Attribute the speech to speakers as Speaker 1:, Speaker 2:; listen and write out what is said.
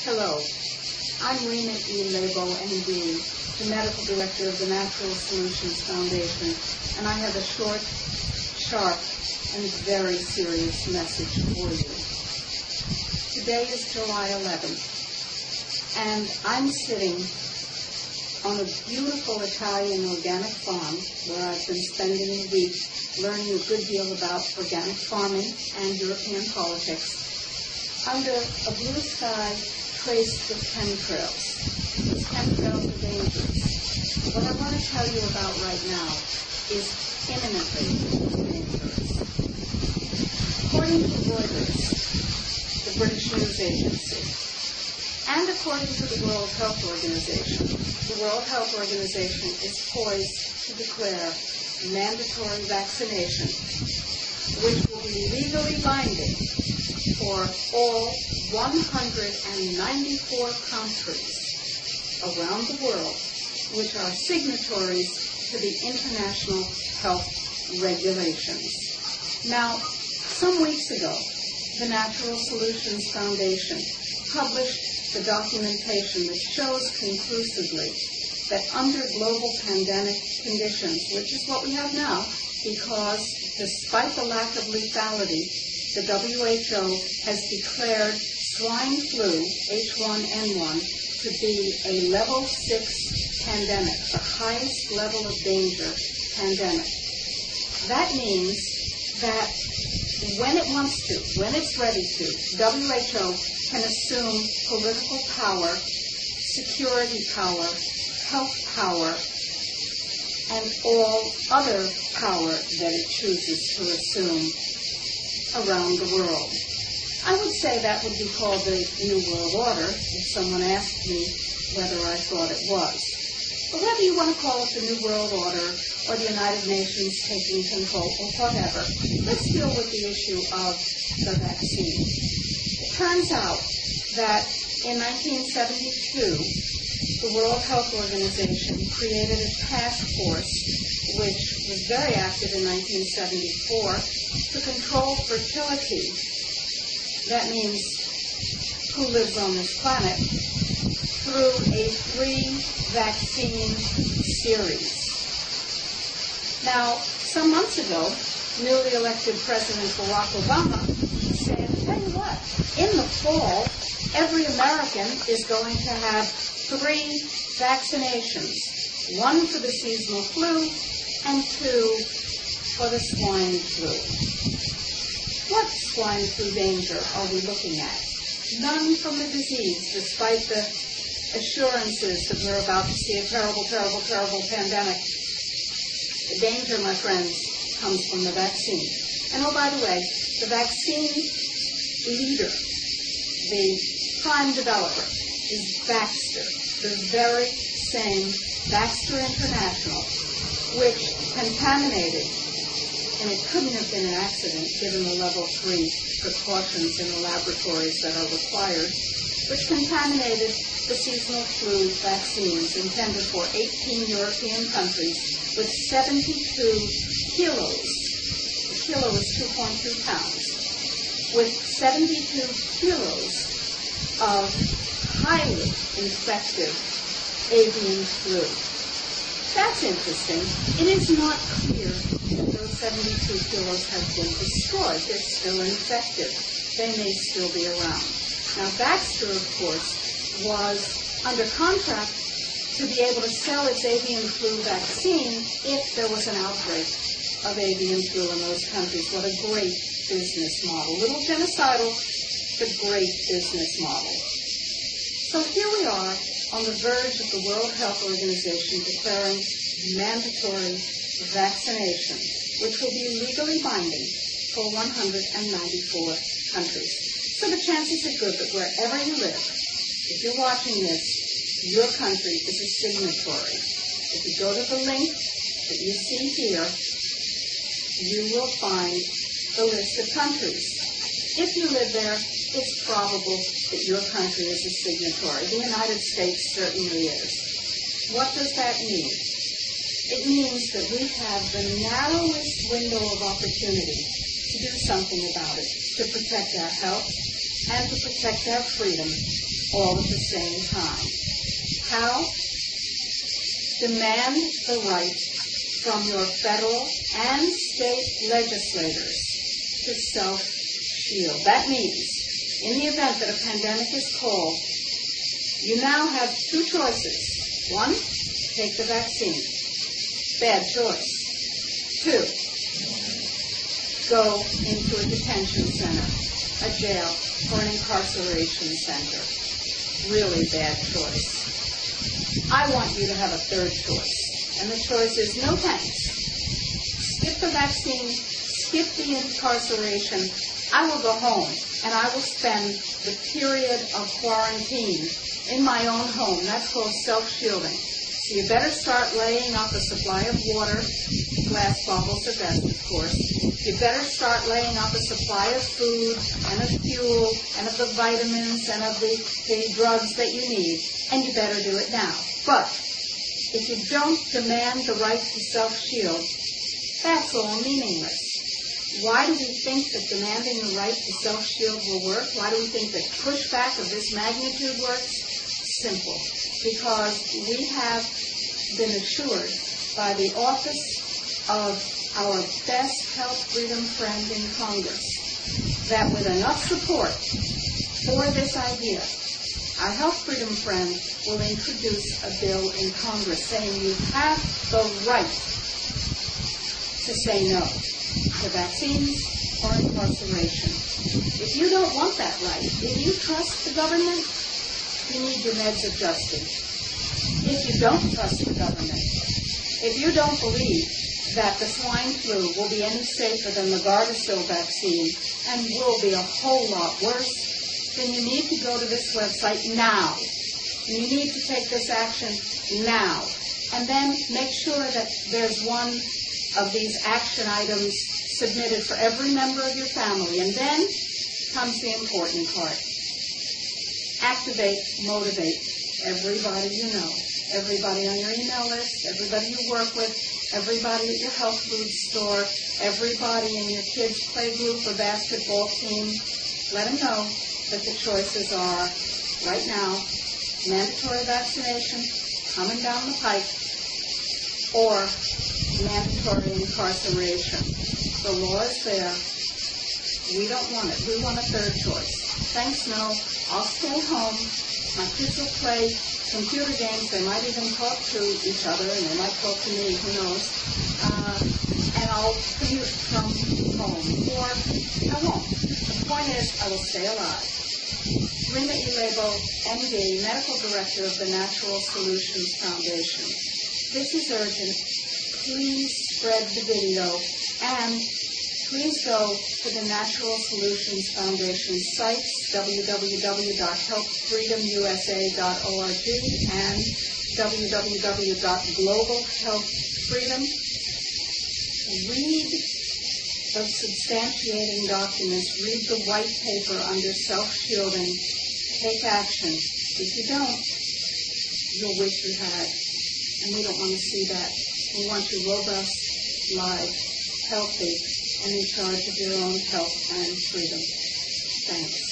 Speaker 1: Hello, I'm Rena E. Lebo, MD, the Medical Director of the Natural Solutions Foundation, and I have a short, sharp, and very serious message for you. Today is July 11th, and I'm sitting on a beautiful Italian organic farm where I've been spending the week learning a good deal about organic farming and European politics, under a blue sky traced with chemtrails. These chemtrails are dangerous. What I want to tell you about right now is imminently dangerous. According to Reuters, the British news agency, and according to the World Health Organization, the World Health Organization is poised to declare mandatory vaccination, which will be legally binding for all 194 countries around the world, which are signatories to the international health regulations. Now, some weeks ago, the Natural Solutions Foundation published the documentation that shows conclusively that under global pandemic conditions, which is what we have now, because despite the lack of lethality, the WHO has declared swine flu, H1N1, to be a level 6 pandemic, the highest level of danger pandemic. That means that when it wants to, when it's ready to, WHO can assume political power, security power, health power, and all other power that it chooses to assume around the world. I would say that would be called the New World Order if someone asked me whether I thought it was. But whether you want to call it the New World Order or the United Nations taking control or whatever, let's deal with the issue of the vaccine. It turns out that in 1972, the World Health Organization created a task force which was very active in 1974 to control fertility. That means who lives on this planet, through a 3-vaccine series. Now, some months ago, newly elected President Barack Obama said, tell you what, in the fall, every American is going to have 3 vaccinations, 1 for the seasonal flu and 2 for the swine flu. What swine flu danger are we looking at? None from the disease, despite the assurances that we're about to see a terrible, terrible, terrible pandemic. The danger, my friends, comes from the vaccine. And oh, by the way, the vaccine leader, the prime developer, is Baxter, the very same Baxter International, which contaminated, and it couldn't have been an accident given the level 3 precautions in the laboratories that are required, which contaminated the seasonal flu vaccines intended for 18 European countries with 72 kilos. A kilo is 2.2 pounds. With 72 kilos of highly infective avian flu. That's interesting. It is not clear that those 72 kilos have been destroyed. They're still infected. They may still be around. Now, Baxter, of course, was under contract to be able to sell its avian flu vaccine if there was an outbreak of avian flu in those countries. What a great business model. A little genocidal, but great business model. So here we are on the verge of the World Health Organization declaring mandatory vaccination, which will be legally binding for 194 countries. So the chances are good that wherever you live, if you're watching this, your country is a signatory. If you go to the link that you see here, you will find the list of countries. If you live there, it's probable that your country is a signatory. The United States certainly is. What does that mean? It means that we have the narrowest window of opportunity to do something about it, to protect our health, and to protect our freedom all at the same time. How? Demand the right from your federal and state legislators to self-shield. That means, in the event that a pandemic is called, you now have two choices. One, take the vaccine. Bad choice. Two, go into a detention center, a jail, or an incarceration center. Really bad choice. I want you to have a third choice, and the choice is no thanks. Skip the vaccine, skip the incarceration. I will go home, and I will spend the period of quarantine in my own home. That's called self-shielding. So you better start laying up a supply of water, glass bottles are best, of course. You better start laying up a supply of food and of fuel and of the vitamins and of the drugs that you need, and you better do it now. But if you don't demand the right to self-shield, that's all meaningless. Why do we think that demanding the right to self-shield will work? Why do we think that pushback of this magnitude works? Simple. Because we have been assured by the office of our best health freedom friend in Congress that with enough support for this idea, our health freedom friend will introduce a bill in Congress saying you have the right to say no to vaccines or incarceration. If you don't want that right, if you trust the government, you need your meds adjusted. If you don't trust the government, if you don't believe that the swine flu will be any safer than the Gardasil vaccine and will be a whole lot worse, then you need to go to this website now. And you need to take this action now. And then make sure that there's one of these action items submitted for every member of your family. And then comes the important part. Activate, motivate everybody you know, everybody on your email list, everybody you work with, everybody at your health food store, everybody in your kids' play group or basketball team. Let them know that the choices are, right now, mandatory vaccination coming down the pike or mandatory incarceration. The law is there. We don't want it. We want a third choice. Thanks, no. I'll stay home. My kids will play computer games. They might even talk to each other, and they might talk to me. Who knows? And I'll commute from home. Or I won't. The point is, I will stay alive. Rina Ilebo, MD, Medical Director of the Natural Solutions Foundation. This is urgent. Please spread the video, and please go to the Natural Solutions Foundation sites, www.healthfreedomusa.org and www.globalhealthfreedom. Read the substantiating documents. Read the white paper under self-shielding. Take action. If you don't, you'll wish you had. And we don't want to see that. We want you robust, live, healthy, and in charge of your own health and freedom. Thanks.